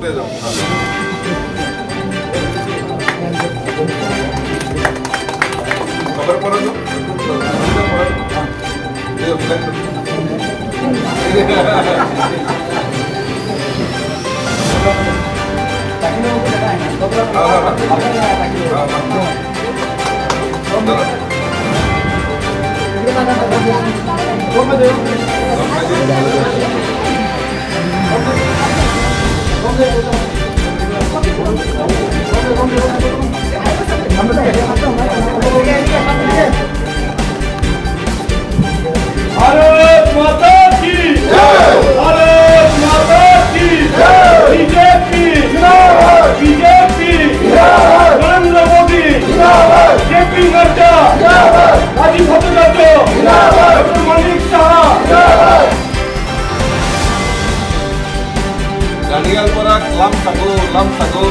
पुढे जाऊ. खबर पडत भारत माता की जय, भारत माता की जय, बीजेपी जिंदाबाद, बीजेपी जिंदाबाद, नरेंद्र मोदी जिंदाबाद, जेपी नड्डा जिंदाबाद, राजीव भट्टाचार्य जिंदाबाद, डॉक्टर मलिक शाह जिंदाबाद. Daniel Porak, lam sago.